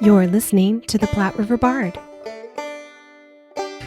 You're listening to the Platte River Bard.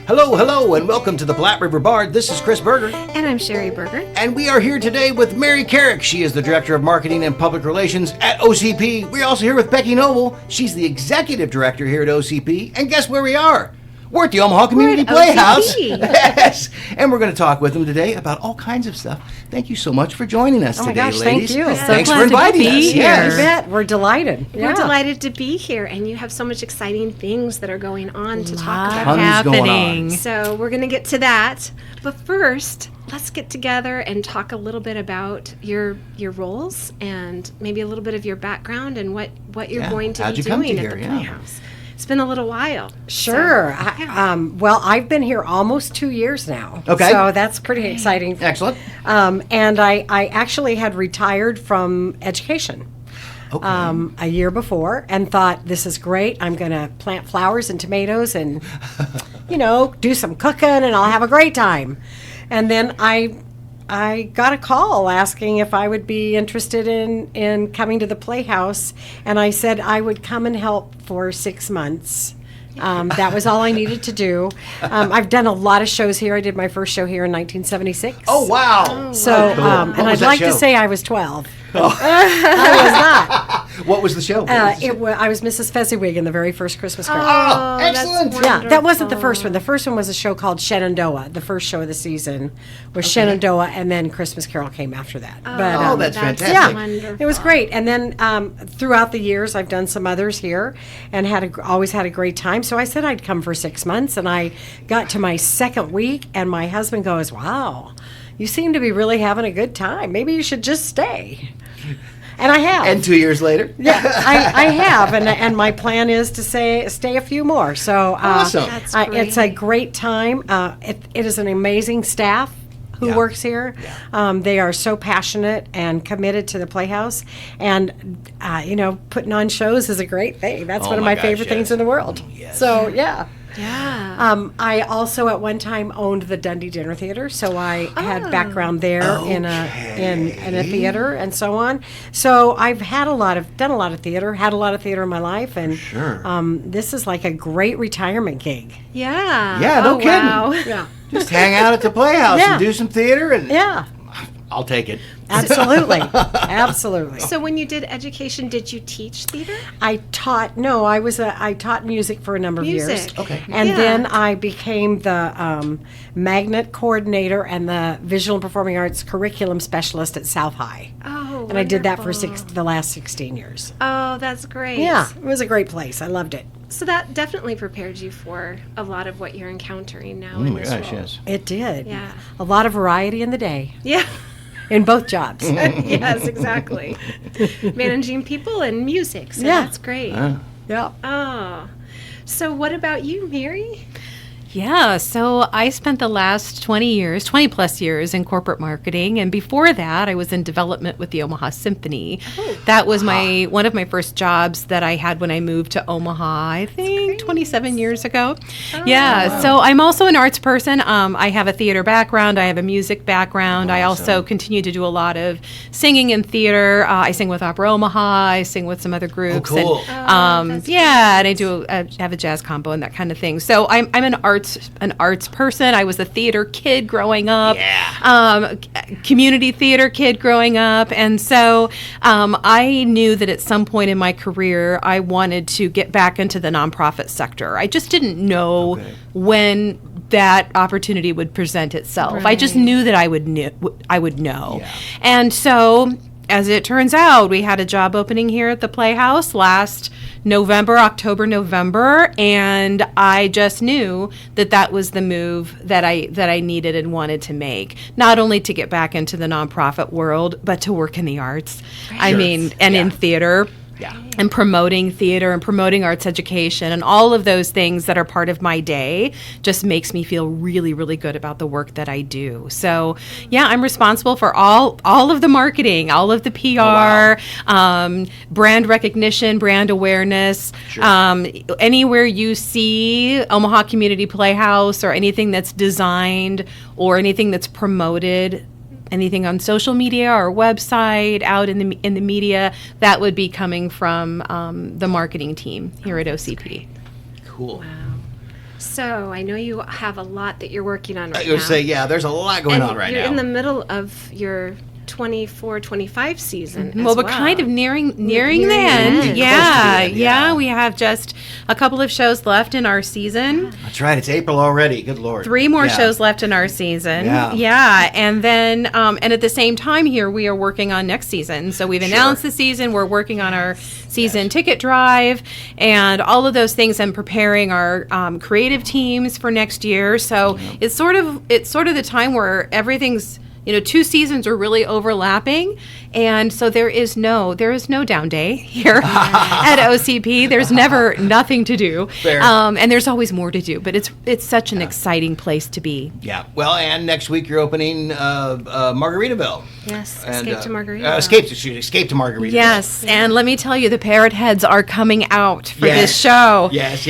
Hello, and welcome to the Platte River Bard. This is Chris Berger. And I'm Sherry Berger. And we are here today with Mary Carrick. She is the Director of Marketing and Public Relations at OCP. We're also here with Becky Noble. She's the Executive Director here at OCP. And guess where we are? We're at the Omaha Community Playhouse. Yes. And we're going to talk with them today about all kinds of stuff. Thank you so much for joining us today, ladies. Thank you. Yes. Thanks So for inviting us. Yes. You bet. We're delighted. We're delighted to be here, and you have so much exciting things that are going on to talk about. Tons happening. going on. So we're going to get to that. But first, let's get together and talk a little bit about your roles and maybe a little bit of your background and what you're going to How'd be you come doing to at the here? Playhouse. It's been a little while. Sure. So, Well, I've been here almost 2 years now. Okay. So that's pretty exciting. Excellent. And I actually had retired from education Okay. a year before and thought, this is great. I'm going to plant flowers and tomatoes and, do some cooking and I'll have a great time. And then I got a call asking if I would be interested in coming to the Playhouse, and I said I would come and help for 6 months. That was all I needed to do. I've done a lot of shows here. I did my first show here in 1976. Oh, wow. So, Cool. and What was I'd like that to show? say I was 12. I was not. What was the show? I was Mrs. Fezziwig in the very first Christmas Carol. Oh, that's excellent. Yeah, that wasn't the wonderful. first one. The first one was a show called Shenandoah. The first show of the season was Shenandoah, and then Christmas Carol came after that. Oh, that's fantastic. yeah, Wonderful. it was great. And then throughout the years, I've done some others here, and always had a great time. So I said I'd come for 6 months, and I got to my second week, and my husband goes, "Wow, you seem to be really having a good time. Maybe you should just stay." And I have. And 2 years later? Yeah, I have, and my plan is to stay a few more. So Awesome. That's it's a great. great time. It is an amazing staff who Yeah. works here. They are so passionate and committed to the Playhouse, and putting on shows is a great thing. That's Oh one of my my gosh, favorite yes. things in the world. Yes. So yeah. Yeah. I also at one time owned the Dundee Dinner Theater, so I had background there in a theater and so on. So I've done a lot of theater, had a lot of theater in my life, and Sure. this is like a great retirement gig. Yeah. Yeah, no Oh, kidding. wow. Yeah, Just hang out at the Playhouse Yeah. and do some theater, and yeah, I'll take it. absolutely, absolutely. So when you did education, did you teach theater? I taught music for a number of years. Music. Okay. And Yeah. then I became the magnet coordinator and the visual and performing arts curriculum specialist at South High. Oh, And I did that for wonderful. the last 16 years. Oh, that's great. Yeah, it was a great place. I loved it. So that definitely prepared you for a lot of what you're encountering now Oh in my this gosh, role. yes. It did. Yeah. A lot of variety in the day Yeah. in both jobs. Yes, exactly. Managing people and music. So Yeah. that's great. Yeah. Oh. So what about you, Mary? Yeah, so I spent the last 20 plus years in corporate marketing, and before that I was in development with the Omaha Symphony. That was one of my first jobs that I had when I moved to Omaha, I think 27 years ago. Yeah, so I'm also an arts person. I have a theater background, I have a music background. I also continue to do a lot of singing in theater. I sing with Opera Omaha, I sing with some other groups. cool. And, yeah, and I do have a jazz combo and that kind of thing. So I'm an arts person. I was a theater kid growing up. Community theater kid growing up. And so I knew that at some point in my career, I wanted to get back into the nonprofit sector. I just didn't know when that opportunity would present itself. I just knew that I would know. Yeah. And so, as it turns out, we had a job opening here at the Playhouse last October, November, and I just knew that was the move that I needed and wanted to make. Not only to get back into the nonprofit world, but to work in the arts. I Sure. mean, and in theater. Yeah. And promoting theater and promoting arts education and all of those things that are part of my day just makes me feel really, really good about the work that I do. So, yeah, I'm responsible for all of the marketing, all of the PR, brand recognition, brand awareness. Sure. Anywhere you see Omaha Community Playhouse or anything that's designed or anything that's promoted, anything on social media, our website, out in the media, that would be coming from the marketing team here at OCP. Cool. Wow. So I know you have a lot that you're working on right I would now. say, yeah, there's a lot going on right you're now. in the middle of your 24-25 season. Well, as we're kind of nearing the Nearing the end. end. Yeah, Close to the end, yeah. We have just a couple of shows left in our season. That's right. It's April already. Good Lord. 3 more Yeah. shows left in our season. Yeah. And then, and at the same time here, we are working on next season. So we've announced the season. We're working on our season ticket drive and all of those things, and preparing our creative teams for next year. So it's sort of the time where everything's, 2 seasons are really overlapping, and so there is no down day here at OCP. There's never nothing to do, Fair. and there's always more to do. But it's such an exciting place to be. Yeah. Well, and next week you're opening Margaritaville. Yes, And, Escape to Margaritaville. Escape to Margaritaville. Yes, and let me tell you, the Parrot Heads are coming out for Yes. this show. Yes.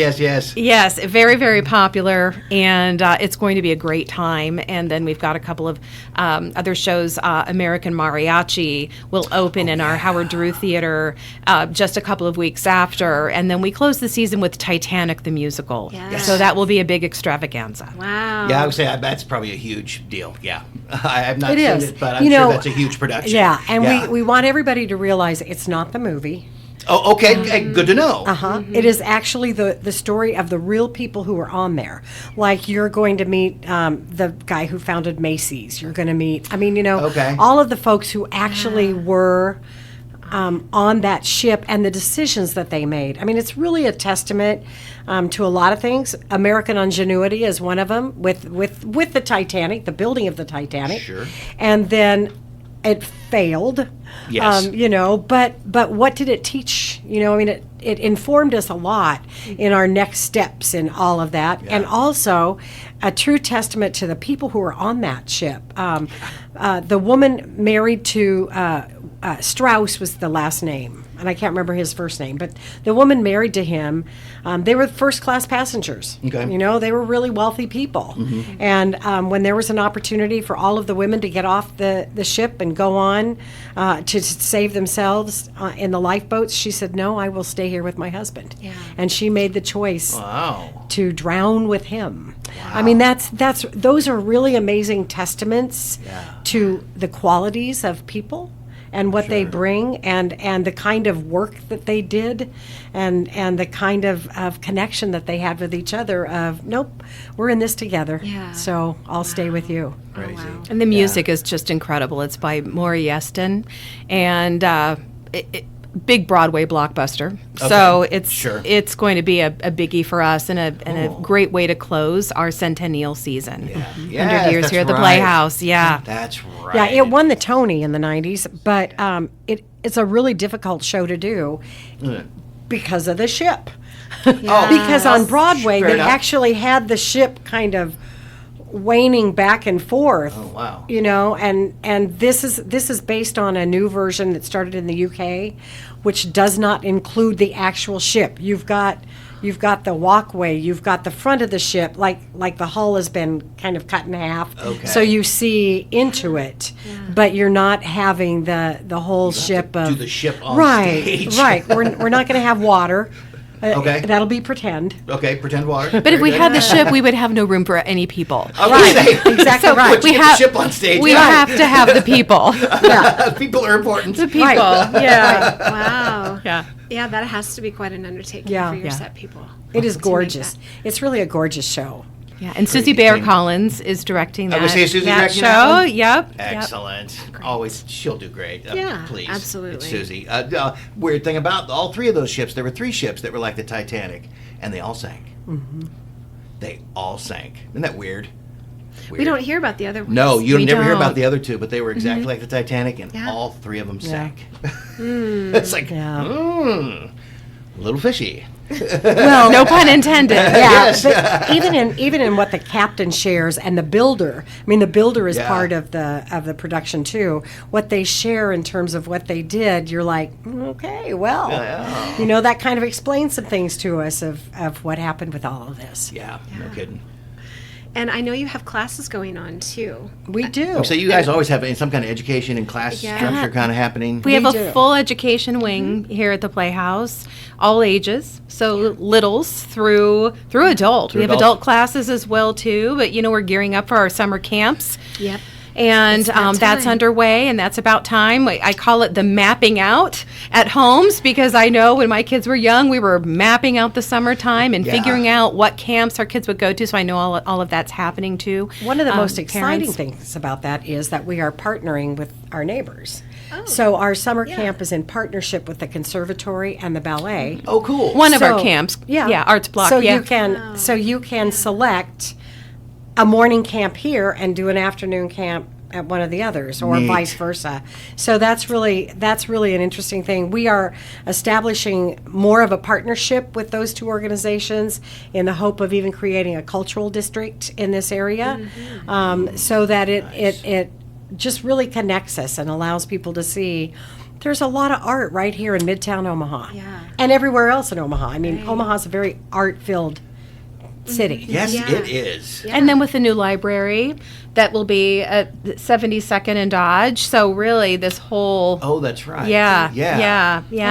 Yes, very, very popular, and it's going to be a great time. And then we've got a couple of other shows. American Mariachi will open in our Howard Drew Theater just a couple of weeks after, and then we close the season with Titanic the musical. Yes. So that will be a big extravaganza. Wow. Yeah, I would say that's probably a huge deal. Yeah. I have not It seen is. it, but I'm You sure know, that's a huge production. Yeah, and we want everybody to realize it's not the movie. Oh, okay. Good to know. It is actually the story of the real people who were on there. Like, you're going to meet the guy who founded Macy's. You're going to meet, Okay. all of the folks who actually were on that ship and the decisions that they made. I mean, it's really a testament to a lot of things. American ingenuity is one of them with the Titanic, the building of the Titanic. Sure. And then it failed. Yes. But what did it teach? It informed us a lot in our next steps in all of that, and also a true testament to the people who were on that ship. The woman married to Strauss was the last name, and I can't remember his first name, but the woman married to him, they were first-class passengers. Okay. They were really wealthy people. And when there was an opportunity for all of the women to get off the ship and go on to save themselves in the lifeboats, she said, no, I will stay here with my husband. Yeah. And she made the choice Wow. to drown with him. I mean, those are really amazing testaments to the qualities of people and what they bring, and the kind of work that they did, and the kind of connection that they had with each other of, nope, we're in this together. Yeah. So I'll stay with you. Crazy. wow. And the music is just incredible. It's by Maury Yeston, and big Broadway blockbuster. So it's going to be a biggie for us, and a great way to close our centennial season. 100 years here at the Playhouse. Yeah. That's right. Yeah, it won the Tony in the 90s, but it's a really difficult show to do because of the ship. Because on Broadway, Fair they enough. actually had the ship kind of waning back and forth. Oh, wow. And this is based on a new version that started in the UK, which does not include the actual ship. You've got the walkway, you've got the front of the ship, like the hull has been kind of cut in half, Okay. so you see into it, but you're not having the whole ship to of do the ship on right, stage. right. We're not going to have water. Okay. That'll be pretend. Okay, pretend water. But if we had the ship, we would have no room for any people. Exactly So right. Put the ship on stage. We Yeah. have to have the people. People are important. The people. Right. Yeah. Wow. Yeah. Yeah, that has to be quite an undertaking Yeah. for your Yeah. set people. It is to make gorgeous. that. It's really a gorgeous show. Yeah, and Susie Bayer Collins is directing that, I would say Susie that directing show. that one? Yep. Excellent. Always, she'll do great. Yeah, Please. absolutely. It's Susie. Weird thing about all 3 of those ships, there were 3 ships that were like the Titanic, and they all sank. Mm-hmm. They all sank. Isn't that weird? We don't hear about the other ones. No, you We never hear don't. about the other 2, but they were exactly like the Titanic, and Yeah. all 3 of them Yeah. sank. It's like, Yeah. a little fishy. Well, No pun intended. yeah, but even in what the captain shares and the builder. I mean, the builder is Yeah. part of the production too. What they share in terms of what they did, you're like, okay, well, Yeah. that kind of explains some things to us of what happened with all of this. Yeah, no kidding. And I know you have classes going on too. We do. So you guys always have some kind of education and class Yeah. structure kind of happening? We have do. a full education wing here at the Playhouse, all ages, so littles through adult. We have adult. adult classes as well too, but we're gearing up for our summer camps. Yep. And It's that that's time. underway, and that's about time. I call it the mapping out at homes, because I know when my kids were young, we were mapping out the summertime and Yeah. figuring out what camps our kids would go to, so I know all of that's happening too. One of the most exciting parents. things about that is that we are partnering with our neighbors. So our summer camp is in partnership with the conservatory and the ballet. Oh, cool. One of our So- camps, arts block, So yeah. you can select a morning camp here and do an afternoon camp at one of the others, or Neat. vice versa. So that's really an interesting thing. We are establishing more of a partnership with those two organizations in the hope of even creating a cultural district in this area, so that it just really connects us and allows people to see there's a lot of art right here in Midtown Omaha, Yeah. and everywhere else in Omaha. I mean, Omaha's a very art-filled city. Yes, Yeah. it is. And then with the new library that will be at 72nd and Dodge. So really this whole Oh, that's right. Yeah.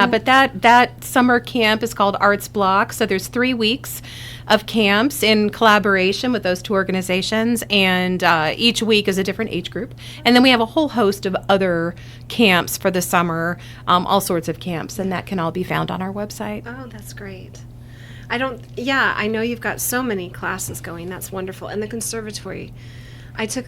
But that summer camp is called Arts Block. So there's 3 weeks of camps in collaboration with those two organizations, and each week is a different age group. And then we have a whole host of other camps for the summer, all sorts of camps, and that can all be found on our website. Oh, that's great. I know you've got so many classes going. That's wonderful. And the conservatory, I took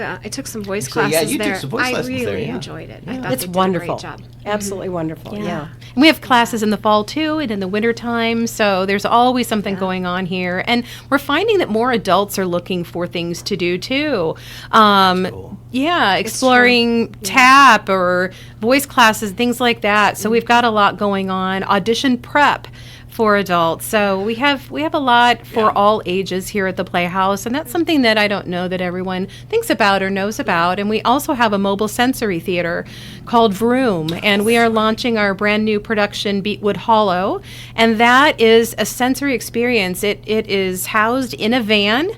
some voice So, yeah, classes you took there. some voice I lessons really there, yeah. enjoyed it. I thought It's they did wonderful. a great job. Absolutely wonderful. Yeah. And we have classes in the fall too, and in the wintertime. So there's always something going on here. And we're finding that more adults are looking for things to do too. Cool. Yeah, exploring tap or voice classes, things like that. So we've got a lot going on. Audition prep for adults. So we have a lot for all ages here at the Playhouse, and that's something that I don't know that everyone thinks about or knows about. And we also have a mobile sensory theater called Vroom, and we are launching our brand new production Beetwood Hollow, and that is a sensory experience. It is housed in a van,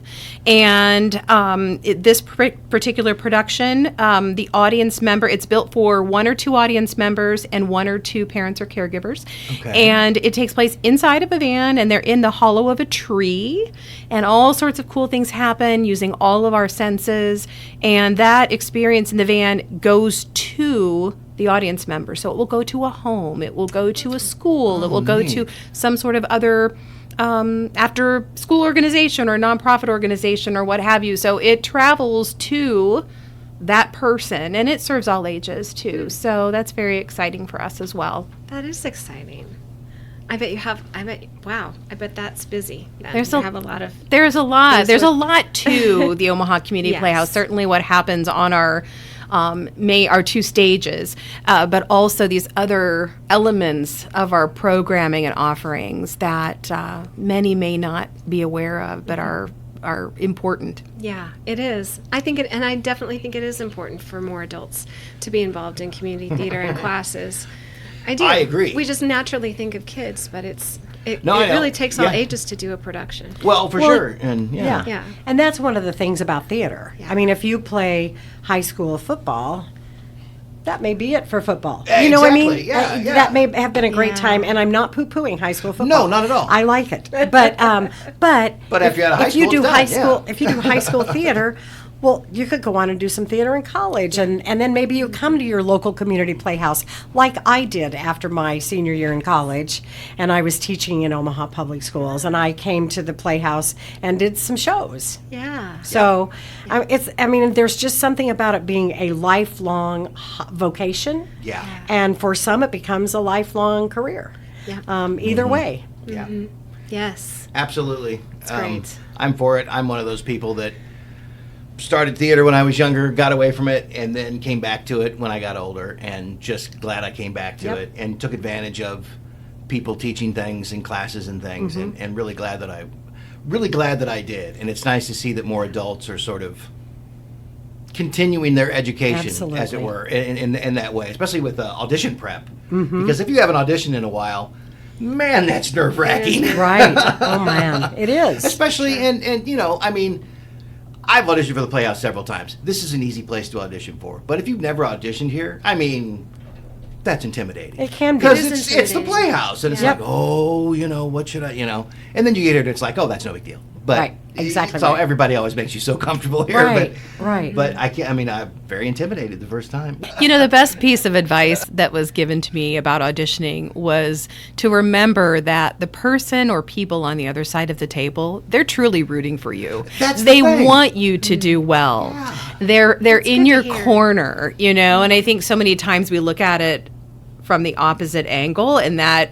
and this particular production, the audience member, it's built for 1 or 2 audience members and 1 or 2 parents or caregivers. Okay. And it takes place inside of a van, and they're in the hollow of a tree, and all sorts of cool things happen using all of our senses. And that experience in the van goes to the audience member. So it will go to a home, it will go to a school, it will go to some sort of other after school organization or nonprofit organization or what have you. So it travels to that person, and it serves all ages too. So that's very exciting for us as well. That is exciting. Wow. I bet that's busy. There's You a- have a lot of. There's a lot. Those There's are- a lot to the Omaha Community Yes. Playhouse. Certainly, what happens on our our 2 stages, but also these other elements of our programming and offerings that many may not be aware of, but are important. Yeah, it is. I definitely think it is important for more adults to be involved in community theater and classes. I do. I agree. We just naturally think of kids, but it No, I know. really takes all Yeah. ages to do a production. Well, for sure. And Yeah. Yeah. And that's one of the things about theater. Yeah. I mean, if you play high school football, that may be it for football. You know what I mean? Exactly. Yeah, yeah. That may have been a great Yeah. time, and I'm not poo-pooing high school football. No, not at all. I like it. But after you're out of high if you school, do it's high done, school, yeah. if you do high school theater, well, you could go on and do some theater in college, and then maybe you come to your local community playhouse, like I did after my senior year in college, and I was teaching in Omaha Public Schools, and I came to the Playhouse and did some shows. Yeah. So, there's just something about it being a lifelong vocation. Yeah. And for some, it becomes a lifelong career. Yeah. Either way. Yeah. Yes. Absolutely. great. I'm for it. I'm one of those people that started theater when I was younger, got away from it, and then came back to it when I got older, and just glad I came back to Yep. it and took advantage of people teaching things and classes and things, and really glad that I did. And it's nice to see that more adults are sort of continuing their education, as it Absolutely. were, in that way, especially with audition prep. Because if you haven't auditioned in a while, man, that's nerve-wracking. Right. Oh, man. It is. Especially, and I've auditioned for the Playhouse several times. This is an easy place to audition for. But if you've never auditioned here, I mean, that's intimidating. It can be. Because It is it's the intimidating. Playhouse. And it's Yep. like, oh, what should I, And then you get here and it's like, oh, that's no big deal. But Right, exactly So right. everybody always makes you so comfortable here. Right, right. But I can't, I'm very intimidated the first time. The best piece of advice that was given to me about auditioning was to remember that the person or people on the other side of the table, they're truly rooting for you. That's the they thing. want you to do well. Yeah. They're in good your to hear. corner, and I think so many times we look at it from the opposite angle, and that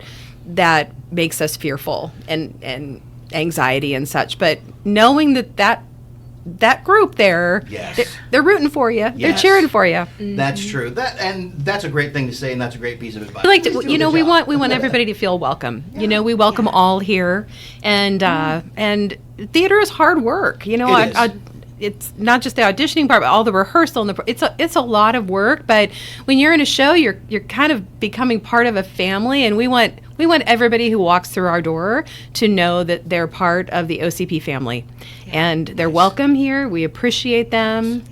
makes us fearful and anxiety and such. But knowing that group there, Yes. they're rooting for you. They're Yes. cheering for you. That's true. That's a great thing to say, and that's a great piece of advice. We like to, Please do a good we job. want everybody to feel welcome. We welcome all here, and theater is hard work. It is. It's not just the auditioning part, but all the rehearsal and it's a lot of work. But when you're in a show, you're kind of becoming part of a family, and we want everybody who walks through our door to know that they're part of the OCP family, and they're welcome here. We appreciate them.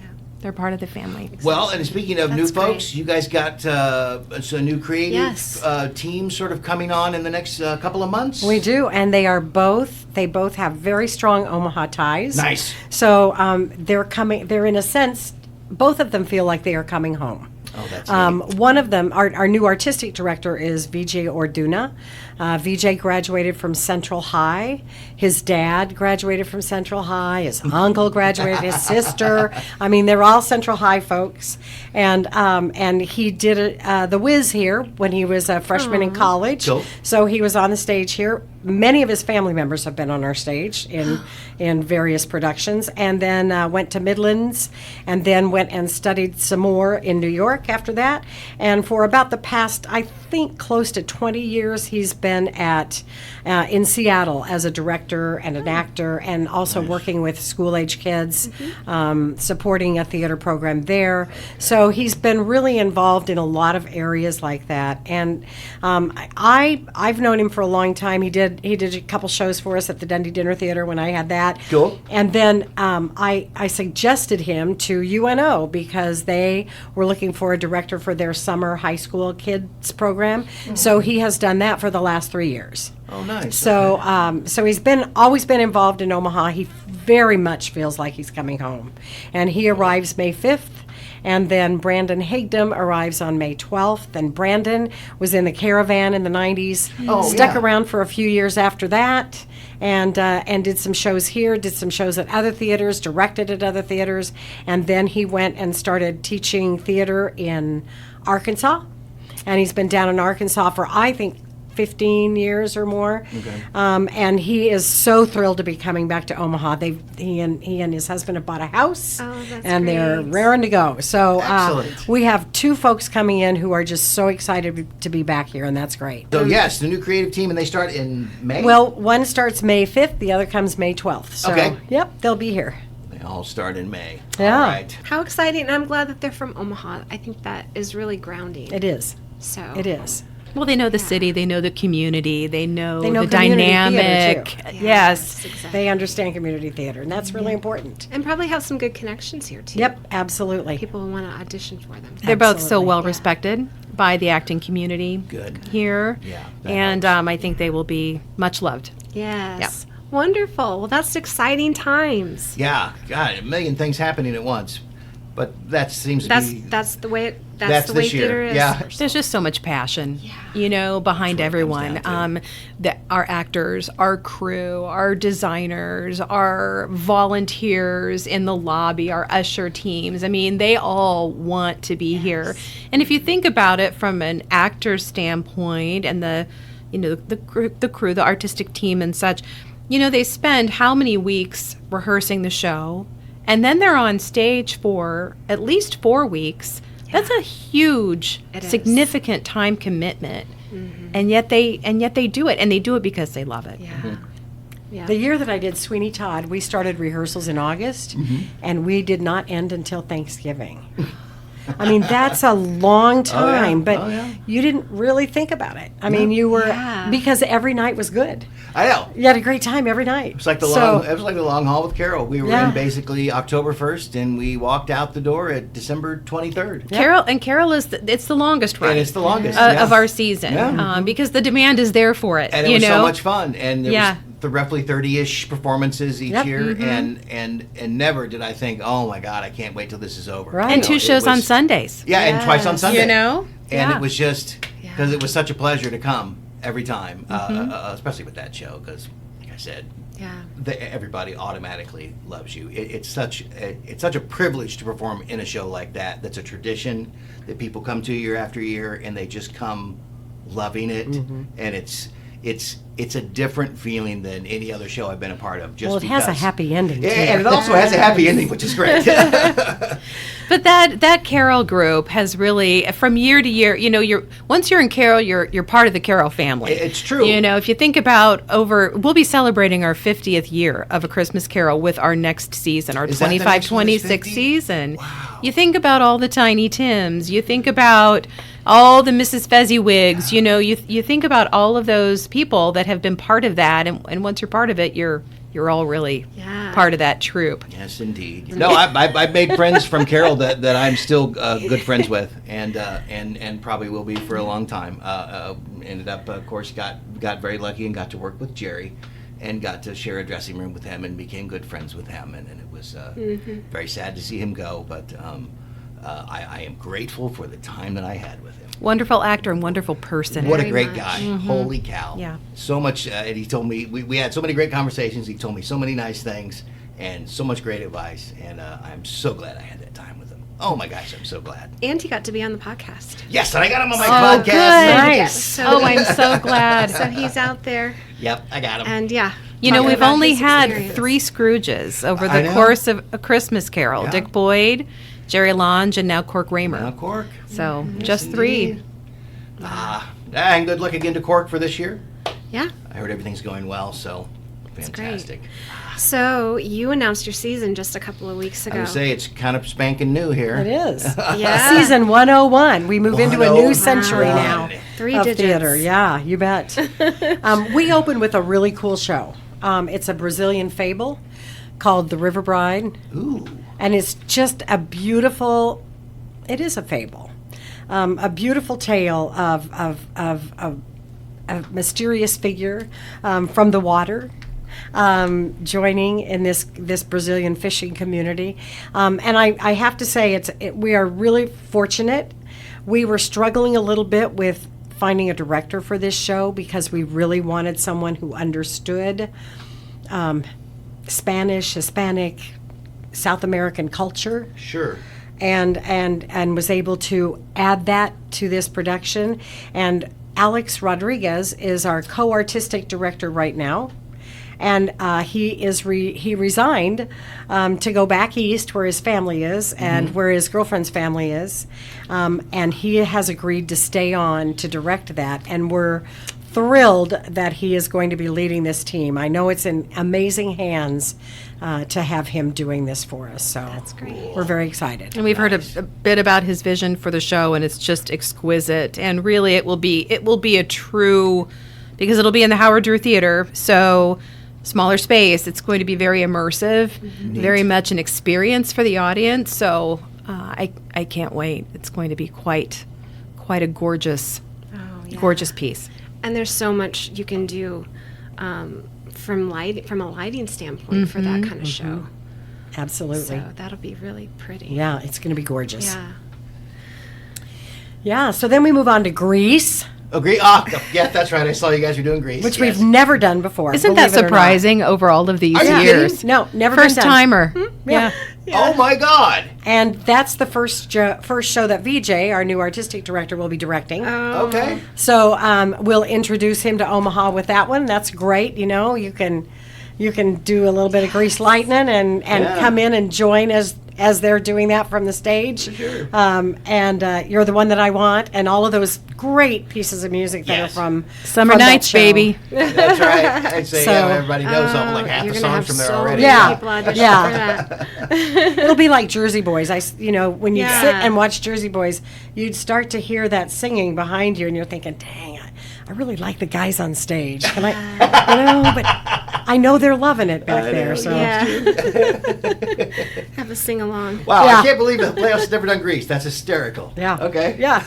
They're part of the family. Well, and speaking of new That's great. folks, you guys got a new creative Yes. team sort of coming on in the next couple of months? We do, and they both have very strong Omaha ties. Nice. So they're in a sense, both of them feel like they are coming home. Oh, that's neat. One of them, our new artistic director is Vijay Orduna. Vijay graduated from Central High. His dad graduated from Central High. His uncle graduated. His sister. I mean, they're all Central High folks. And he did the Wiz here when he was a freshman in college. Cool. So he was on the stage here. Many of his family members have been on our stage in various productions, and then went to Midlands, and then went and studied some more in New York after that. And for about the past, I think, close to 20 years, he's been in Seattle as a director and an actor, and also working with school-age kids, supporting a theater program there. So he's been really involved in a lot of areas like that. And I've known him for a long time. He did a couple shows for us at the Dundee Dinner Theater when I had that. Cool. And then I suggested him to UNO because they were looking for a director for their summer high school kids program. So he has done that for the last 3 years. Oh, nice. So so he's always been involved in Omaha. He very much feels like he's coming home. And he arrives May 5th. And then Brandon Hagdom arrives on May 12th. And Brandon was in the Caravan in the 90s. Oh, Stuck yeah. around for a few years after that. And did some shows here, did some shows at other theaters, directed at other theaters. And then he went and started teaching theater in Arkansas. And he's been down in Arkansas for, I think, 15 years or more. Okay. And he is so thrilled to be coming back to Omaha. He and his husband have bought a house, Oh, that's and they're great. raring to go. So Excellent. we have two folks coming in who are just so excited to be back here, and that's great. So, yes, the new creative team, and they start in May? Well, one starts May 5th, the other comes May 12th. So, Okay. yep, they'll be here. They all start in May. Yeah. All right. How exciting. And I'm glad that they're from Omaha. I think that is really grounding. It is. So It is. Well, they know the city, they know the community, they know the community theater, dynamic. too. Yes. exactly. They understand community theater, and that's really important. And probably have some good connections here too. Yep, absolutely. People will want to audition for them. They're both so Absolutely, well yeah. respected by the acting community Good. here. Yeah, that And I think they will be much loved. Yes. Wonderful. Well, that's exciting times. Yeah, God, a million things happening at once. But that seems to be... That's the way That's the way this year. theater is. Yeah. There's just so much passion, Yeah. behind That's what it everyone. comes down Our actors, our crew, our designers, our volunteers in the lobby, our usher teams. I mean, they all want to be here. And if you think about it from an actor standpoint, and the crew, the artistic team, and such, they spend how many weeks rehearsing the show, and then they're on stage for at least 4 weeks. That's a huge, It is. significant time commitment, and yet they do it, and they do it because they love it. Yeah. Yeah. The year that I did Sweeney Todd, we started rehearsals in August, and we did not end until Thanksgiving. I mean, that's a long time, but Oh, yeah. you didn't really think about it. I mean, you were, Yeah. because every night was good. I know. You had a great time every night. It was like the long haul with Carol. We were Yeah. in basically October 1st, and we walked out the door at December 23rd. Carol is it's the longest run. And it's the longest of our season Yeah. because the demand is there for it. And it you was know? so much fun. And there Yeah. was roughly 30-ish performances each Yep. year, and never did I think, oh my God, I can't wait till this is over. Right. And You know, two it shows on was- Sundays. Yeah, and twice on Sunday. You know? And Yeah. it was just because it was such a pleasure to come every time, Mm-hmm. especially with that show, because like I said, Yeah. everybody automatically loves you. It's such a privilege to perform in a show like that. That's a tradition that people come to year after year, and they just come loving it, and it's a different feeling than any other show I've been a part of. Just Well, it has a because- happy ending, Yeah, too. and it also has a happy ending, which is great. But that Carol group has really, from year to year, you know, once you're in Carol, you're part of the Carol family. It's true. You know, if you think about we'll be celebrating our 50th year of A Christmas Carol with our next season, our Is that the next one is 25-26 50? season. Wow. You think about all the Tiny Tims. You think about all the Mrs. Fezziwigs. You know, you think about all of those people that have been part of that, and once you're part of it, you're all really Yeah. part of that troup. Yes, indeed. No, I've made friends from Carol that I'm still good friends with, and probably will be for a long time. Ended up, of course, got very lucky and got to work with Jerry, and got to share a dressing room with him, and became good friends with him. And it was very sad to see him go, but I am grateful for the time that I had with him. Wonderful actor and wonderful person. What a Very great much. guy. Holy cow. Yeah. So much, and he told me, we had so many great conversations. He told me so many nice things and so much great advice. And I'm so glad I had that time with him. Oh my gosh, I'm so glad. And he got to be on the podcast. Yes, and I got him on my Oh, podcast. good. Nice. So, Oh, I'm so glad. so he's out there, Yep, I got him. and yeah. You know, talking we've about only his had experience. 3 Scrooges over I the know. course of A Christmas Carol. Yeah. Dick Boyd, Jerry Lange, and now Cork Raymer. Now Cork. So Yes, just 3. indeed. And good luck again to Cork for this year. Yeah. I heard everything's going well, so great. fantastic. So you announced your season just a couple of weeks ago. I would say it's kind of spanking new here. It is. Yeah. Season 101. We move into a new 101. century now 3 of digits. theater. Yeah, you bet. We open with a really cool show. It's a Brazilian fable called The River Bride. Ooh. And it's just a beautiful, it is a fable, a beautiful tale of a mysterious figure from the water joining in this Brazilian fishing community. And I have to say, we are really fortunate. We were struggling a little bit with finding a director for this show because we really wanted someone who understood Spanish, Hispanic, South American culture, Sure. and was able to add that to this production. And Alex Rodriguez is our co-artistic director right now, and he resigned to go back east where his family is and where his girlfriend's family is, and he has agreed to stay on to direct that, and we're thrilled that he is going to be leading this team. I know it's in amazing hands to have him doing this for us. So that's great. We're very excited. And we've heard a bit about his vision for the show, and it's just exquisite. And really, it will be a true, because it'll be in the Howard Drew Theater, so smaller space. It's going to be very immersive, very much an experience for the audience. So I can't wait. It's going to be quite a gorgeous, gorgeous piece. And there's so much you can do from a lighting standpoint for that kind of show. Absolutely. So that'll be really pretty. Yeah, it's going to be gorgeous. Yeah. Yeah, so then we move on to Grease, Agree. Yeah, that's right. I saw you guys were doing Grease. which yes. we've never done before. Isn't that believe it or not. surprising over all of these Are you years? kidding? No, never First been done. timer. Yeah. Oh my God. And that's the first show that VJ, our new artistic director, will be directing. Okay. So we'll introduce him to Omaha with that one. That's great. You know, you can do a little bit of Grease Lightning and Yeah. come in and join as as they're doing that from the stage. Sure. And You're the One That I Want, and all of those great pieces of music that Yes. are from Summer from that Nights, show. baby. That's right. I'd say So- everybody knows like half You're the gonna songs have from there so already. many Yeah. people audition Yeah. for that. It'll be like Jersey Boys. When you Yeah. sit and watch Jersey Boys, you'd start to hear that singing behind you, and you're thinking, "Dang, I really like the guys on stage." Can I, but I know they're loving it back I there. know, So Yeah. Have a sing along. Wow, Yeah. I can't believe the Playhouse has never done Grease. That's hysterical. yeah, Okay. yeah,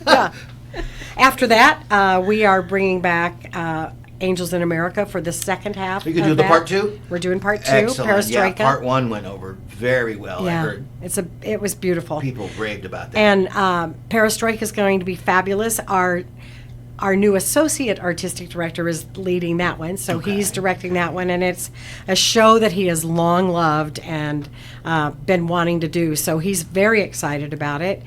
yeah. After that, we are bringing back Angels in America for the second half. You can of do the that. part 2? We're doing part 2. Excellent. Yeah, Perestroika. part 1 went over very well. I Yeah, heard it was beautiful. people raved about that. And Perestroika is going to be fabulous. Our new associate artistic director is leading that one, so he's directing that one, and it's a show that he has long loved and been wanting to do. So he's very excited about it.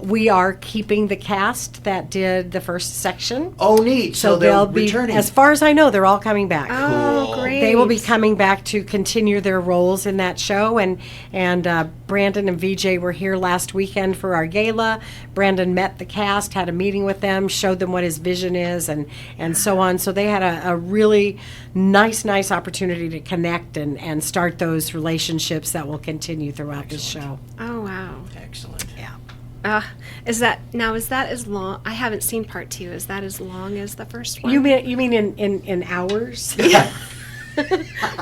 We are keeping the cast that did the first section. Oh, neat. So they'll they'll be, returning. as far as I know, they're all coming back. Oh, Cool. great. They will be coming back to continue their roles in that show, and Brandon and VJ were here last weekend for our gala. Brandon met the cast, had a meeting with them, showed them what his vision is, and so on. So they had a really nice opportunity to connect and start those relationships that will continue throughout this show. Oh, wow. Excellent. Yeah. Is that as long? I haven't seen part 2. Is that as long as the first one? You mean in hours?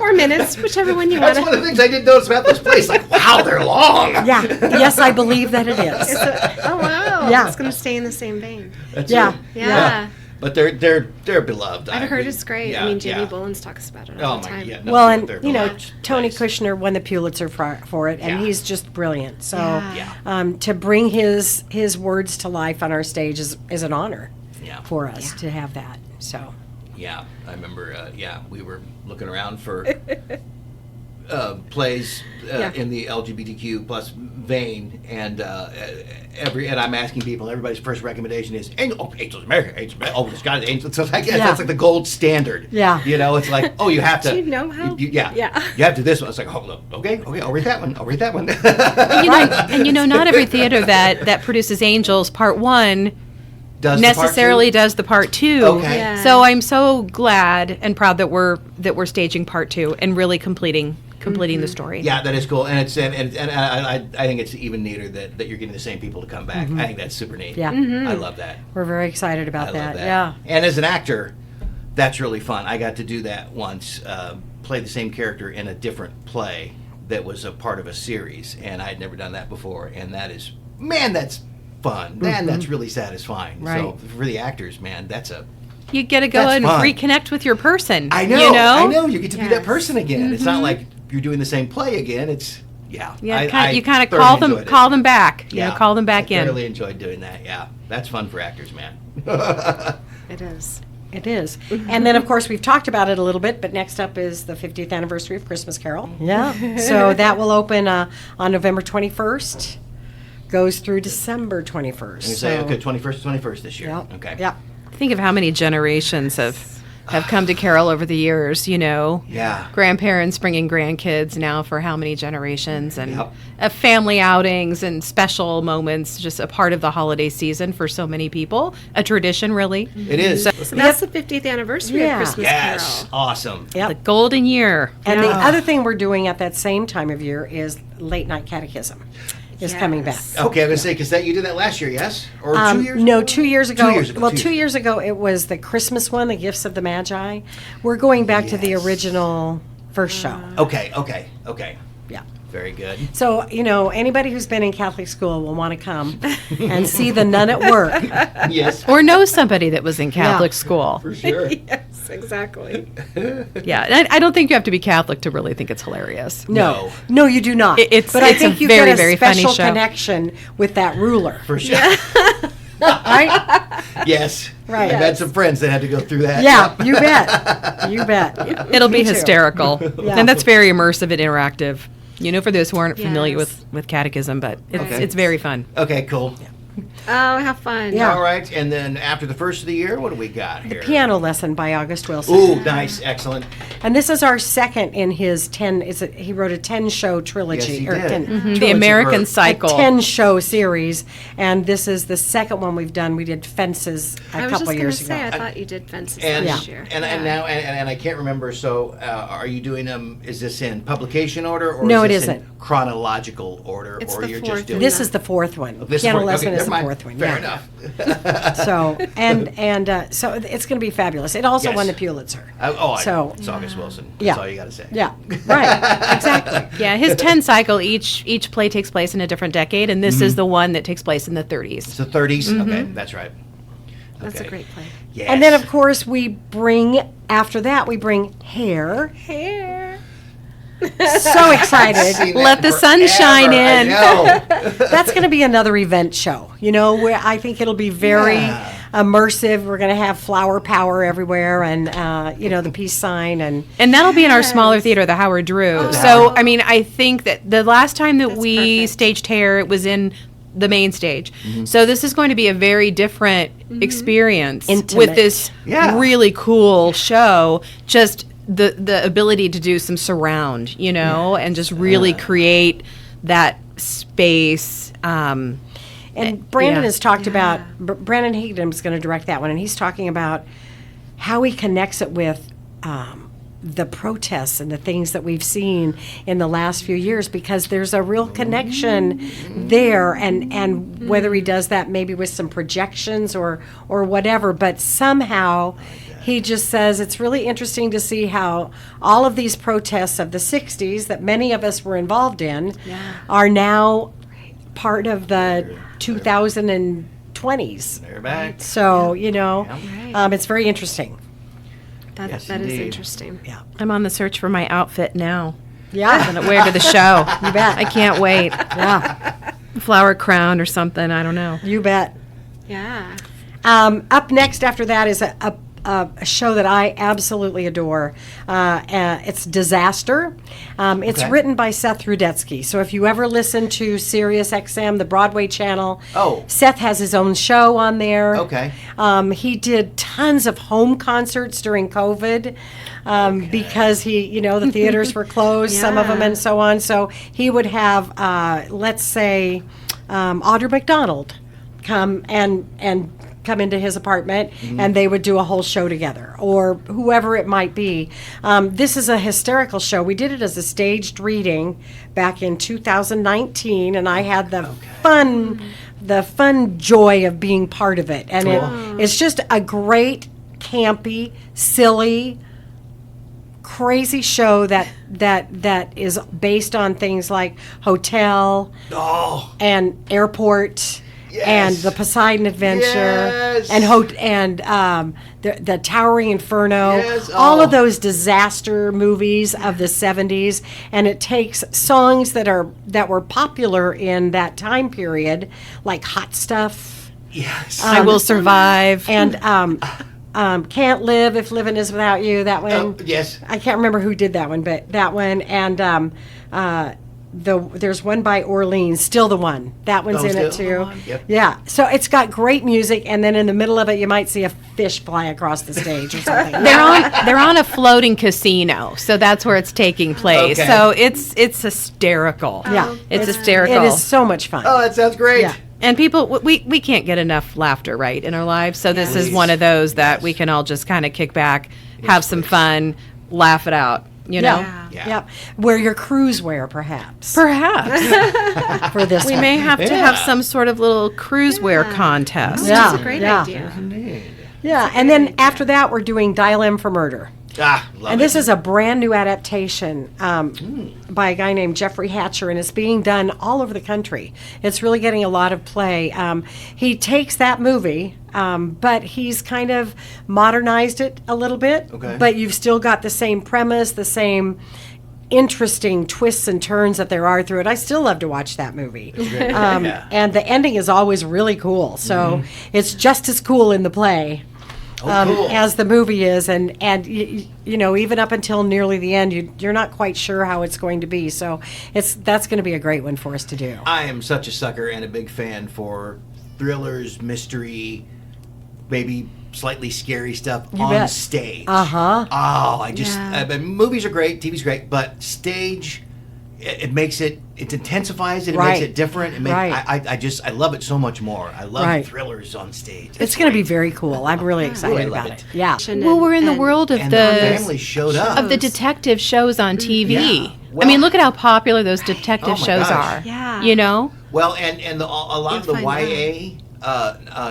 or minutes, whichever one you That's want one of the things I did notice about this place. Like, wow, they're long. Yeah. Yes, I believe that it is. Oh, wow. Yeah. It's going to stay in the same vein. That's Yeah. it. Yeah. But they're beloved. I've heard it's great. Yeah, I mean, Jamie yeah. Bullens talks about it Oh all my the time. yeah. Well, they're and beloved. Tony Nice. Kushner won the Pulitzer for it, and Yeah. he's just brilliant. So, Yeah. to bring his words to life on our stage is an honor Yeah. for us to have that. So, Yeah, I remember. We were looking around for plays in the LGBTQ plus vein, and I'm asking people. Everybody's first recommendation is Angels America. Angels America. Oh, it's got Angels. So I guess Yeah. that's like the gold standard. Yeah. You know, it's like you have to. Do you know how? Yeah. Yeah. You have to this one. It's like hold up. Okay. I'll read that one. And not every theater that produces Angels Part 1 Does the part necessarily two? does the Part 2. Okay. Yeah. So I'm so glad and proud that we're staging Part 2 and really completing the story. Yeah, that is cool, and it's and I think it's even neater that you're getting the same people to come back. I think that's super neat. Yeah. I love that. we're very excited about I that. love that. Yeah. And as an actor, that's really fun. I got to do that once, play the same character in a different play that was a part of a series, and I had never done that before. And that is, man, that's fun. Man, that's really satisfying. So Right. for the actors, man, that's a. You get to go That's and fun. reconnect with your person. I know. You know? I know. You get to be that Yes. person again. It's not like you're doing the same play again. It's Yeah, I you kind of thoroughly enjoyed it. call them back. You Yeah, know, call them back I in. thoroughly enjoyed doing that. Yeah, that's fun for actors, man. It is. It is. And then, of course, we've talked about it a little bit, but next up is the 50th anniversary of Christmas Carol. Yeah. So that will open on November 21st, goes through December 21st. You say, okay, 21st this year. Yep. Okay. Yep. Think of how many generations have come to Carol over the years, you know. Yeah. Grandparents bringing grandkids now for how many generations, and Yep. family outings and special moments, just a part of the holiday season for so many people. A tradition, really. It is. So that's the 50th anniversary Yeah. of Christmas Yes. Carol. Awesome. Yep. The golden year. And the other thing we're doing at that same time of year is late night catechism is coming back. Yes. Okay, I was going to say, because you did that last year, yes? Or 2 years No, ago? 2 years ago. 2 years ago. Well, 2 years ago it was the Christmas one, the Gifts of the Magi. We're going back to the Yes. original first show. Okay. Yeah. Very good. So, anybody who's been in Catholic school will want to come and see the nun at work. Yes. Or know somebody that was in Catholic school. For sure. Yes, exactly. Yeah, and I don't think you have to be Catholic to really think it's hilarious. No, you do not. It's- but I it's a think you very, get a very funny special show. connection with that ruler, For sure. right? Yes. Right. I've had some friends that had to go through that. Yeah, Yep. you bet. You bet. It'll be Me too. hysterical. Yeah. And that's very immersive and interactive. For those who aren't familiar Yes. with catechism, but it's, Okay. it's very fun. Okay, cool. Oh, how fun. Yeah. All right, and then after the first of the year, what do we got here? Piano Lesson by August Wilson. Ooh, nice, excellent. And this is our second in his 10, he wrote a 10-show trilogy. Yes, he or did. 10, Mhm. The American or- Cycle. A 10-show series, and this is the second one we've done. We did Fences a I was couple just going to years say, ago. I thought you did Fences And, last year. and now, and I can't remember, so are you doing them, is this in publication order? Or No, is it this isn't. in chronological order? It's or the you're fourth just doing This is the fourth one. This is Piano fourth- Lesson okay, is never the mind. fourth one. Fair yeah. enough. So so it's going to be fabulous. It also Yes. won the Pulitzer. So it's August Wilson. That's Yeah. all you got to say. Yeah, right, exactly. Yeah, his 10 cycle, each play takes place in a different decade, and this is the one that takes place in the 30s. It's the 30s? Okay, that's right. That's Okay. a great play. Yes. And then, of course, after that, we bring Hair. Hair. So excited. Seen that Let the sun shine forever, in. I know. That's going to be another event show, where I think it'll be very Yeah. immersive. We're going to have flower power everywhere and, the peace sign. And And that'll be in our smaller theater, the Howard Drew. So, I mean, I think that the last time that we perfect. staged Hair, it was in the main stage. So this is going to be a very different experience Intimate. with this Yeah. really cool show. Just the ability to do some surround, and just really create that space. And Brandon yeah. has talked about, Brandon Hayden's going to direct that one, and he's talking about how he connects it with the protests and the things that we've seen in the last few years, because there's a real connection there, and whether he does that maybe with some projections or whatever, but somehow he just says it's really interesting to see how all of these protests of the 60s that many of us were involved in are now part of the 2020s. They're back. So, Right. it's very interesting. That Yes, is indeed. interesting. Yeah. I'm on the search for my outfit now. Yeah. I'm gonna wear to the show. You bet. I can't wait. Yeah. Flower crown or something. I don't know. You bet. Yeah. Up next after that is a show that I absolutely adore. It's Disaster. It's Okay. written by Seth Rudetsky. So if you ever listen to Sirius XM, the Broadway channel, Seth has his own show on there. Okay. He did tons of home concerts during COVID because the theaters were closed, some of them, Yeah. and so on. So he would have, let's say, Audra McDonald come into his apartment, and they would do a whole show together, or whoever it might be. This is a hysterical show. We did it as a staged reading back in 2019, and I had the fun joy of being part of it. And it's just a great, campy, silly, crazy show that is based on things like Hotel and Airport. Yes. And the Poseidon Adventure, Yes. and the Towering Inferno, Yes. all of those disaster movies of the 70s, and it takes songs that were popular in that time period, like Hot Stuff, Yes. I Will Survive. and Can't Live If Living Is Without You. That one, Yes. I can't remember who did that one, but that one, and there's one by Orleans, Still the One. That one's in it Still the too. One, yep. Yeah. So it's got great music, and then in the middle of it, you might see a fish fly across the stage or something. They're on a floating casino, so that's where it's taking place. Okay. So it's hysterical. Yeah. It's hysterical. It is so much fun. Oh, that sounds great. Yeah. And people, we can't get enough laughter, right, in our lives. So this is Please. one of those that we can all just kind of kick back, have some fun, laugh it out. You know, Yeah. Yep. Wear your cruise wear, perhaps, perhaps for this we one. may have to have Yeah. some sort of little cruise wear contest. Yeah. That's a great Yeah. idea. Indeed. Yeah. And then after that, we're doing Dial M for Murder. Love And it. this is a brand new adaptation by a guy named Jeffrey Hatcher, and it's being done all over the country. It's really getting a lot of play. He takes that movie, but he's kind of modernized it a little bit. Okay. But you've still got the same premise, the same interesting twists and turns that there are through it. I still love to watch that movie. Yeah. And the ending is always really cool. So it's just as cool in the play. Cool. As the movie is, and even up until nearly the end, you're not quite sure how it's going to be. So that's going to be a great one for us to do. I am such a sucker and a big fan for thrillers, mystery, maybe slightly scary stuff You on bet. stage. Uh-huh. Oh, I just, Yeah. I mean, movies are great, TV's great, but stage, it makes it intensifies it, it Right. makes it different. It makes, Right. I love it so much more. I love Right. thrillers on stage. It's going to be very cool. I'm really excited Really love about it. it. Yeah. Well, we're in the And- world of and the family showed up. of the detective shows on TV. Yeah. I mean, Well- look at how popular those detective Oh my shows gosh. are. Yeah. You know? Well, and a lot of the You'll find YA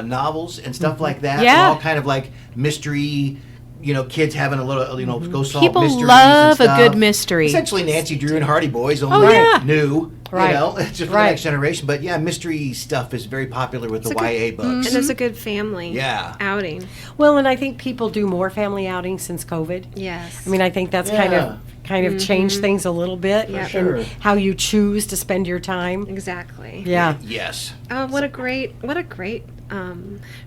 novels and stuff like that Yeah. are all kind of like mystery. You know, kids having a little, go solve People mysteries love and a good stuff. mystery. Essentially, Nancy Drew and Hardy Boys, only yeah. new. Right. You know, it's just for Right. the next generation. But yeah, mystery stuff is very popular with the It's a YA good- books. And it's a good family Yeah. outing. Well, and I think people do more family outings since COVID. Yes. I mean, I think that's Yeah. kind of changed things a little bit Yeah. in sure. how you choose to spend your time. Exactly. Yeah. Yes. Oh, what a great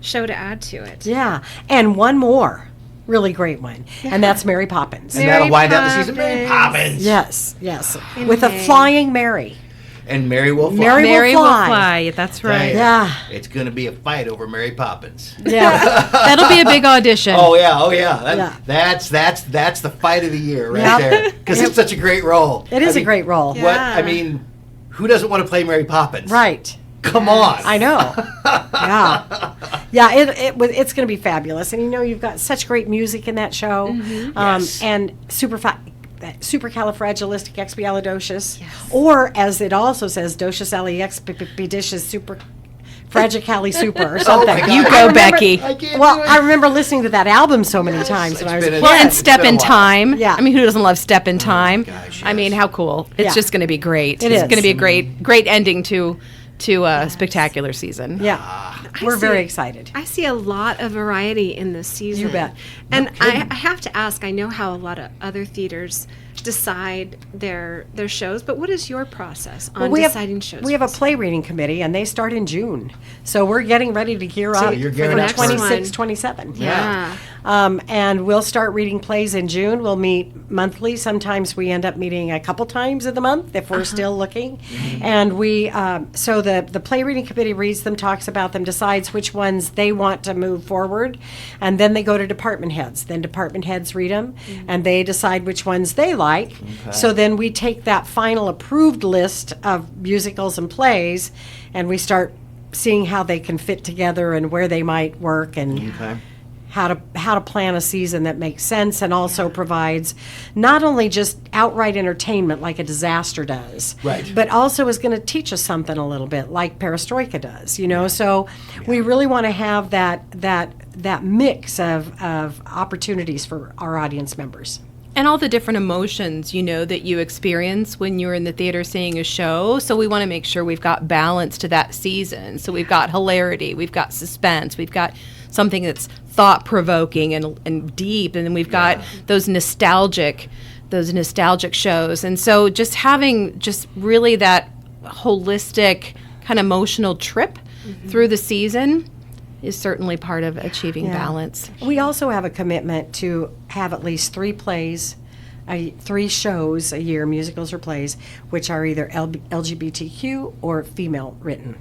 show to add to it. Yeah. And one more really great one, and that's Mary Poppins. And Mary that'll wind up the season. Mary Poppins. Poppins. Yes, yes. In With a May. flying Mary. And Mary will fly. Mary will Mary will fly. fly. That's right. Yeah. It's going to be a fight over Mary Poppins. Yeah. That'll be a big audition. Oh yeah, oh yeah. Yeah. That's the fight of the year right Yep. there. Because it's such a great role. It is I mean, a great role. Yeah. What I mean, who doesn't want to play Mary Poppins? Right. Come on. I know. Yeah. Yeah, it's going to be fabulous. And you've got such great music in that show. Yes. And supercalifragilisticexpialidocious. Or, as it also says, docious alexpeditious super fragicali super or Oh something. my God. You I go, remember- Becky. I can't Well, do it. I remember listening to that album so many times it's when I was a been kid. a- Well, and It's Step been a in while. Time. Yeah. I mean, who doesn't love Step in Time? gosh, I mean, yes. how cool. It's Yeah. just going to be great. It It's is. going to be a great ending to a spectacular season. Yeah. We're see very it. excited. I see a lot of variety in this season. You bet. And I have to ask, I know how a lot of other theaters decide their shows, but what is your process on deciding shows? We have a play reading committee, and they start in June. So we're getting ready to gear up you're for gearing the up for- 26, 27. Yeah. And we'll start reading plays in June. We'll meet monthly. Sometimes we end up meeting a couple times in the month if we're still looking. And we, so the play reading committee reads them, talks about them, decides which ones they want to move forward. And then they go to department heads. Then department heads read them, and they decide which ones they like. So then we take that final approved list of musicals and plays, and we start seeing how they can fit together and where they might work and Okay. how to plan a season that makes sense and also provides not only just outright entertainment like a disaster does, Right. but also is going to teach us something a little bit like Perestroika does, So we really want to have that mix of opportunities for our audience members. And all the different emotions, that you experience when you're in the theater seeing a show. So we want to make sure we've got balance to that season. So we've got hilarity, we've got suspense, we've got something that's thought-provoking and deep, and then we've got those nostalgic shows. And so just having just really that holistic kind of emotional trip through the season is certainly part of achieving Yeah. balance. We also have a commitment to have at least 3 plays, 3 shows a year, musicals or plays, which are either LGBTQ or female written.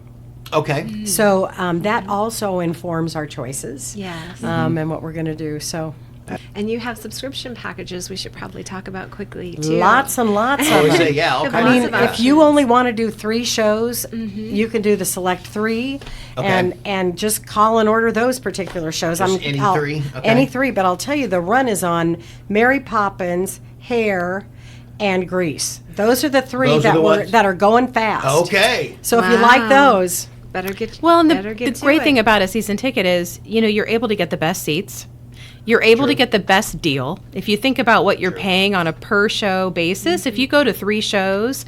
Okay. So that also informs our choices. Yes. And what we're going to do. So And you have subscription packages we should probably talk about quickly, too. lots and lots I of would them. say, yeah, all Have kinds I mean, lots of of if you only want to do 3 shows, you can do the select 3, Okay. and just call and order those particular shows. Just any 3? Okay. Any 3, but I'll tell you, the run is on Mary Poppins, Hair, and Grease. Those are the 3 Those are the ones? that are going fast. Okay. So if you like Wow. those, Better get Well, and better the get to great it. thing about a season ticket is, you're able to get the best seats. You're able to get the best deal. If you think about what you're paying on a per show basis, if you go to 3 shows,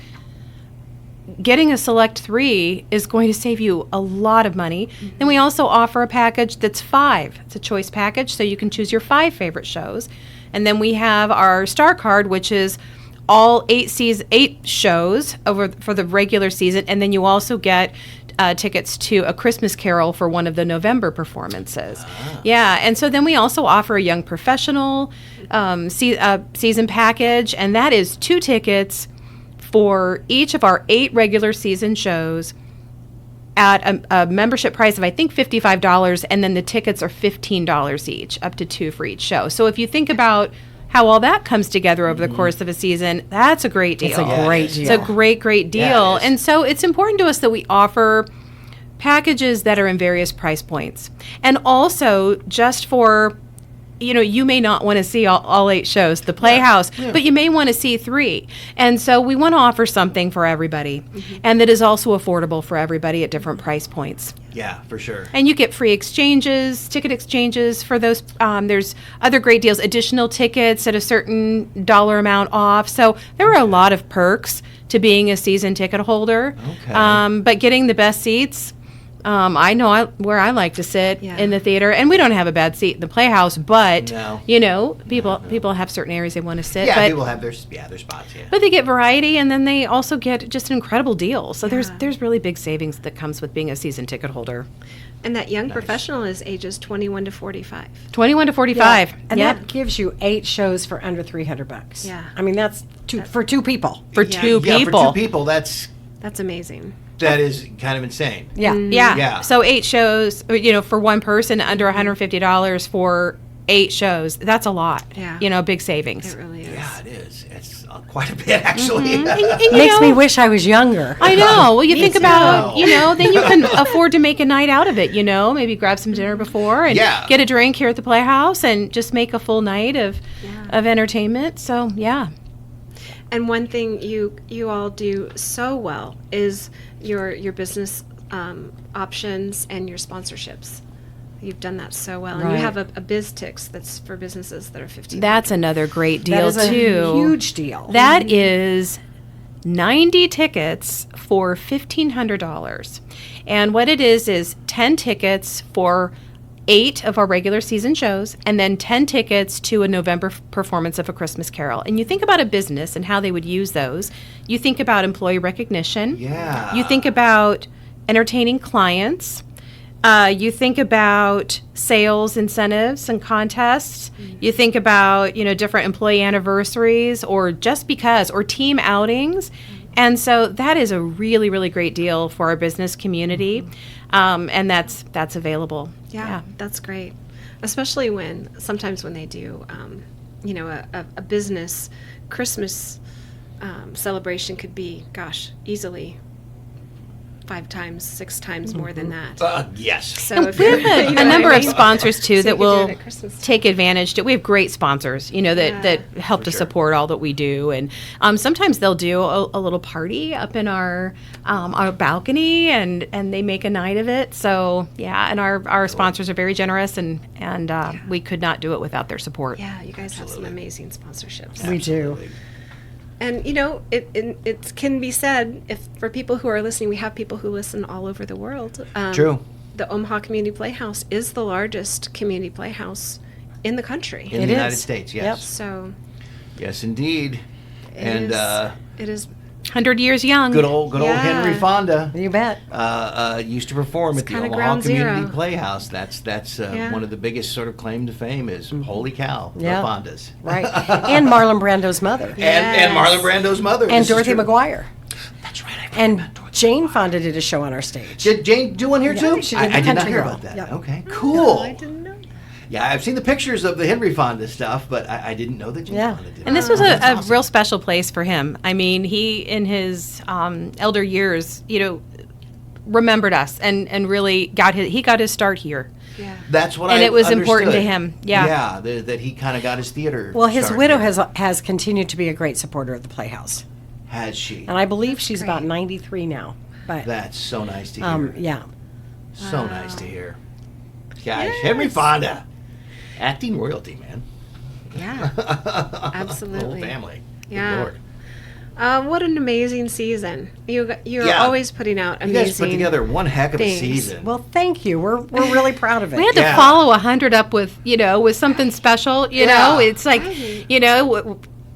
getting a select 3 is going to save you a lot of money. Then we also offer a package that's 5. It's a choice package, so you can choose your 5 favorite shows. And then we have our Star Card, which is all 8 shows for the regular season, and then you also get tickets to A Christmas Carol for one of the November performances. Yeah, and so then we also offer a young professional season package, and that is 2 tickets for each of our 8 regular season shows at a membership price of, I think, $55, and then the tickets are $15 each, up to 2 for each show. So if you think about how all that comes together over the course of a season, that's a great deal. It's a great deal. It's a great deal. Yeah, and so it's important to us that we offer packages that are in various price points. And also, just for, you may not want to see all 8 shows, the Playhouse, but you may want to see 3. And so we want to offer something for everybody, and that is also affordable for everybody at different price points. Yeah, for sure. And you get free ticket exchanges for those. There's other great deals, additional tickets at a certain dollar amount off. So there are a lot of perks to being a season ticket holder. Okay. But getting the best seats, I know where I like to sit in the theater, and we don't have a bad seat in the Playhouse, but people have certain areas they want to sit. Yeah, but people have their spots. Yeah. But they get variety, and then they also get just an incredible deal. So there's really big savings that comes with being a season ticket holder. And that young professional is ages 21 to 45. 21 to 45. And that gives you 8 shows for under $300. Yeah. I mean, that's for 2 people. For Yeah. 2 Yeah, people. for 2 people, that's amazing. That is kind of insane. Yeah. Yeah. So 8 shows, for one person, under $150 for 8 shows. That's a lot. Yeah. Big savings. It really is. Yeah, it is. It's quite a bit, actually. And Makes me wish I was younger. I know. Well, you think too. about, then you can afford to make a night out of it, maybe grab some dinner before and get a drink here at the Playhouse and just make a full night of entertainment. So, yeah. And one thing you all do so well is your business options and your sponsorships. You've done that so well. And you have a BizTix that's for businesses that are 15. That's another great deal, that is too. A huge deal. That is 90 tickets for $1,500. And what it is 10 tickets for 8 of our regular season shows, and then 10 tickets to a November performance of A Christmas Carol. And you think about a business and how they would use those. You think about employee recognition. Yeah. You think about entertaining clients. You think about sales incentives and contests. You think about, different employee anniversaries or just because, or team outings. And so that is a really, really great deal for our business community. And that's available. Yeah, that's great. Especially sometimes when they do, a business Christmas celebration could be, easily 5 times, 6 times more than that. Yes. So if We have a number of sponsors too So that you could do will it at Christmas take advantage. We have great sponsors, that help to support all that we do, and sometimes they'll do a little party up in our balcony, and they make a night of it. So and our sponsors are very generous, and we could not do it without their support. Yeah, you guys have some amazing sponsorships. We do. And it can be said, if for people who are listening, we have people who listen all over the world. True. The Omaha Community Playhouse is the largest community playhouse in the country. In the United States, yes. Yep. So Yes, indeed. it And is 100 years young. good old Henry Fonda You bet. used to perform at the kinda Omaha ground Community zero. Playhouse. That's one of the biggest sort of claim to fame is holy cow, the Yeah. Fondas. Right. And Marlon Brando's mother. And Marlon Brando's mother. And This is Dorothy true. McGuire. That's right. And Jane Fonda did a show on our stage. Did Jane do one here Yeah, too? she did the I did not Country hear Girl. about that. Yep. Okay, cool. I didn't know. Yeah, I've seen the pictures of the Henry Fonda stuff, but I didn't know that Jane Yeah. Fonda did. And this it. was That's a awesome. real special place for him. I mean, he, in his elder years, remembered us and really got his start here. Yeah. That's what and I it was important to understood. him. Yeah. Yeah, that he kind of got his theater. Well, his start widow here. has continued to be a great supporter of the Playhouse. Has she? And I believe she's about great. 93 now. But That's so nice to hear. yeah. So nice to hear. Gosh, Henry Fonda, acting royalty, man. Yeah. The Absolutely. whole family. Good Yeah. Lord. What an amazing season. You're Yeah. always putting out You amazing. guys put together one heck of a things. season. Well, thank you. We're really proud of it. We had to Yeah. follow 100 up with, with something special, Yeah. It's like,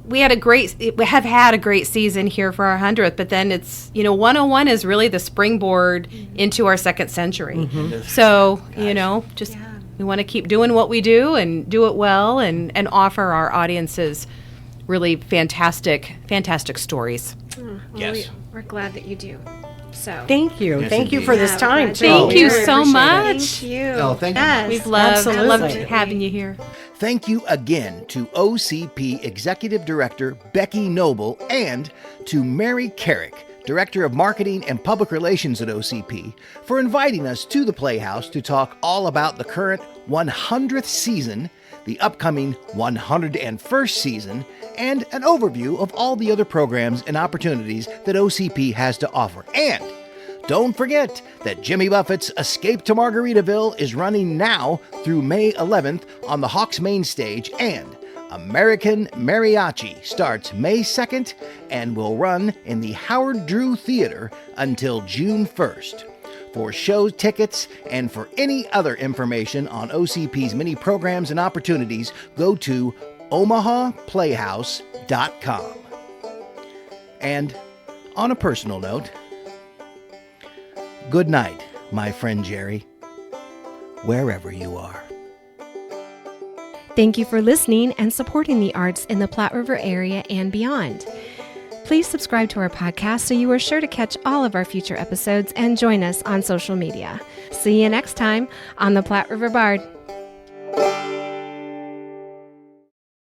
we have had a great season here for our 100th, but then it's, 101 is really the springboard into our second century. So, just Yeah. we want to keep doing what we do and do it well and offer our audiences really fantastic stories. Well, Yes. we're glad that you do. So Thank you. Yes, Thank you indeed. for this Yeah, time, we're too. glad Thank you're you here. so Appreciate it. much. Thank you. Oh, thank you. Yes. We've loved Absolutely. having you here. Thank you again to OCP Executive Director Becky Noble and to Mary Carrick, Director of Marketing and Public Relations at OCP, for inviting us to the Playhouse to talk all about the current 100th season, the upcoming 101st season, and an overview of all the other programs and opportunities that OCP has to offer. And don't forget that Jimmy Buffett's Escape to Margaritaville is running now through May 11th on the Hawks main stage, and American Mariachi starts May 2nd and will run in the Howard Drew Theater until June 1st. For show tickets and for any other information on OCP's many programs and opportunities, go to omahaplayhouse.com. And on a personal note, good night, my friend Jerry, wherever you are. Thank you for listening and supporting the arts in the Platte River area and beyond. Please subscribe to our podcast so you are sure to catch all of our future episodes and join us on social media. See you next time on the Platte River Bard.